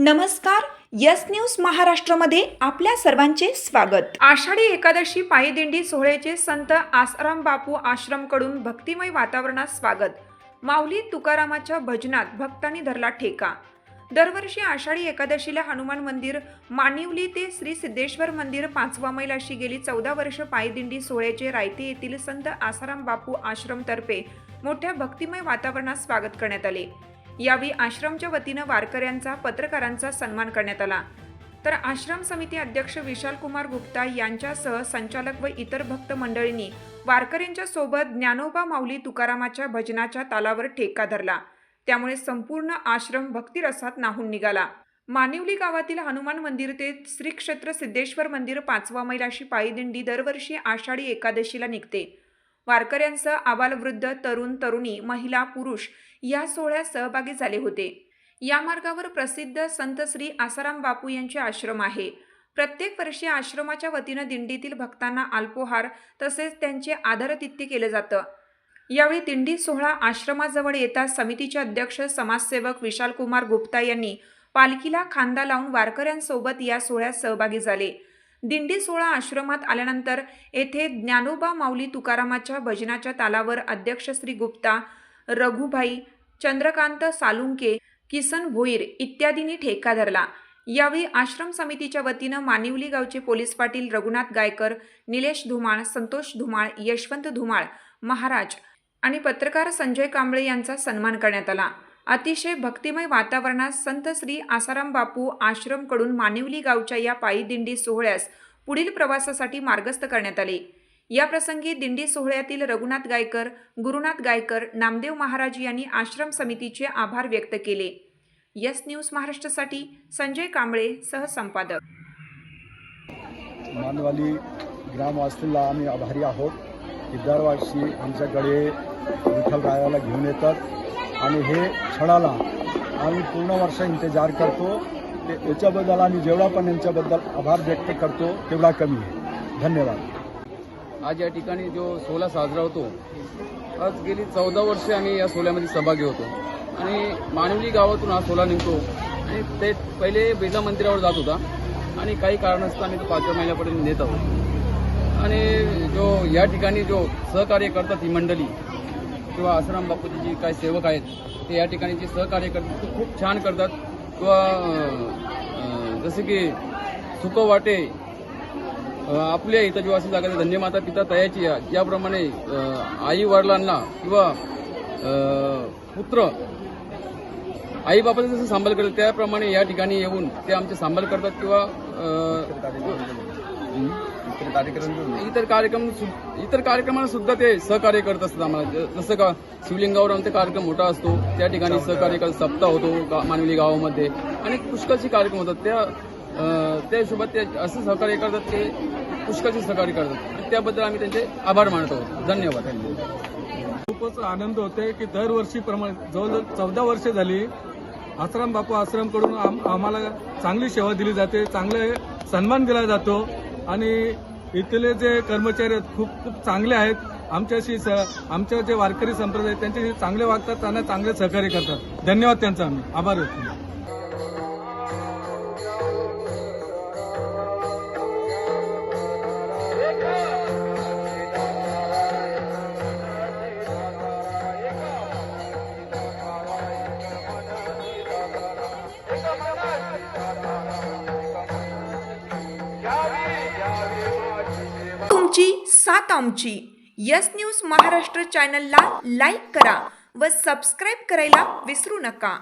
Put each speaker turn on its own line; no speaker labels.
नमस्कार. Yes news महाराष्ट्रामध्ये आपल्या सर्वांचे स्वागत. आषाढी एकादशी पायी दिंडी सोहळ्याचे संत आसाराम बापू आश्रमकडून भक्तिमय वातावरणात स्वागत. माऊली तुकारामाच्या भजनात भक्तांनी धरला ठेका. दरवर्षी आषाढी एकादशीला हनुमान मंदिर, मानिवली ते श्री सिद्धेश्वर मंदिर 5वा मैल अशी गेली 14 वर्ष पायी दिंडी सोहळ्याचे रायते येथील संत आसाराम बापू आश्रमतर्फे मोठ्या भक्तिमय वातावरणात स्वागत करण्यात आले. यावेळी आश्रमच्या वतीनं वारकऱ्यांचा, पत्रकारांचा सन्मान करण्यात आला. तर आश्रम समिती अध्यक्ष विशाल कुमार गुप्ता यांच्यासह संचालक व इतर भक्त मंडळींनी वारकऱ्यांच्या सोबत ज्ञानोबा माऊली तुकारामाच्या भजनाच्या तालावर ठेका धरला. त्यामुळे संपूर्ण आश्रम भक्तिरसात न्हाऊन निघाला. मानिवली गावातील हनुमान मंदिर ते श्री क्षेत्र सिद्धेश्वर मंदिर 5वा मैल अशी पायी दिंडी दरवर्षी आषाढी एकादशीला निघते. वारकऱ्यांसह आबालवृद्ध, तरुण तरुणी, महिला, पुरुष या सोहळ्यात सहभागी झाले होते. या मार्गावर प्रसिद्ध संत श्री आसाराम बापू यांचे आश्रम आहे. प्रत्येक वर्षी आश्रमाच्या वतीनं दिंडीतील भक्तांना अल्पोहार तसेच त्यांचे आदरातिथ्य केलं जातं. यावेळी दिंडी सोहळा आश्रमाजवळ येताच समितीचे अध्यक्ष समाजसेवक विशाल कुमार गुप्ता यांनी पालखीला खांदा लावून वारकऱ्यांसोबत या सोहळ्यात सहभागी झाले. दिंडी सोहळा आश्रमात आल्यानंतर येथे ज्ञानोबा माऊली तुकारामाच्या भजनाच्या तालावर अध्यक्ष श्री गुप्ता, रघुभाई, चंद्रकांत सालुंके, किसन भोईर इत्यादींनी ठेका धरला. यावेळी आश्रम समितीच्या वतीनं मानिवली गावचे पोलीस पाटील रघुनाथ गायकर, निलेश धुमाळ, संतोष धुमाळ, यशवंत धुमाळ महाराज आणि पत्रकार संजय कांबळे यांचा सन्मान करण्यात आला. अतिशय भक्तिमय वातावरणात संत श्री आसाराम बापू आश्रमकडून मानिवली गावच्या या पायी दिंडी सोहळ्यास पुढील प्रवासासाठी मार्गस्थ करण्यात आले. या प्रसंगी दिंडी सोहळ्यातील रघुनाथ गायकर, गुरुनाथ गायकर, नामदेव महाराज यांनी आश्रम समितीचे आभार व्यक्त केले. यस न्यूज महाराष्ट्रासाठी संजय कांबळे, सहसंपादक.
मानवाली ग्रामवासीला आम्ही आभारी आहोत की दरवर्षी आमच्याकडे विठ्ठलरायाला घेऊन येतात आणि हे क्षणाला आम्ही पूर्ण वर्ष इंतजार करतो. याच्याबद्दल आम्ही जेवढा पण यांच्याबद्दल आभार व्यक्त करतो तेवढा कमी आहे. धन्यवाद.
आज या ठिकाणी जो सोहळा साजरा होतो, आज गेली 14 वर्षे आम्ही या सोहळ्यामध्ये सहभागी होतो आणि मानिवली गावातून हा सोहळा निघतो आणि ते पहिले बिर्ला मंदिरावर जात होता आणि काही कारणास्तव आम्ही तो 5व्या महिन्यापर्यंत नेत आहोत. आणि जो या ठिकाणी जो सहकार्य करतात ही मंडळी किंवा आसाराम बापूजी जी काही सेवक आहेत ते या ठिकाणी जे सहकार्य करतात ते खूप छान करतात. किंवा जसे की सुख वाटे आपल्या इथं जेव्हा अशी जागा धन्य माता पिता तयाची ज्याप्रमाणे आई वडिलांना किंवा पुत्र आई बापाचा जसं सांभाळ करतात त्याप्रमाणे या ठिकाणी येऊन ते आमचे सांभाळ करतात किंवा इतर कार्यक्रमांना सुद्धा ते सहकार्य करत असतात आम्हाला. जसं का शिवलिंगावर आमचा कार्यक्रम मोठा असतो त्या ठिकाणी सहकार्य सप्ताह होतो मानवली गावामध्ये आणि पुष्कळचे कार्यक्रम होतात. त्या हिशोबात ते असं सहकार्य करतात ते पुष्कळचे सहकार्य करतात आणि त्याबद्दल आम्ही त्यांचे आभार मानतो. धन्यवाद.
खूपच आनंद होते की दरवर्षी प्रमाणे जवळजवळ 14 वर्षे झाली आसाराम बापू आश्रमकडून आम्हाला चांगली सेवा दिली जाते, चांगले सन्मान दिला जातो आणि इथले जे कर्मचारी आहेत खूप खूप चांगले आहेत. आमच्याशी आमच्या जे वारकरी संप्रदाय त्यांच्याशी चांगले वागतात, त्यांना चांगले सहकार्य करतात. धन्यवाद त्यांचा आम्ही आभार व्यक्त.
तुमची साथ आमची. यस न्यूज महाराष्ट्र चॅनलला लाईक करा व सबस्क्राईब करायला विसरू नका.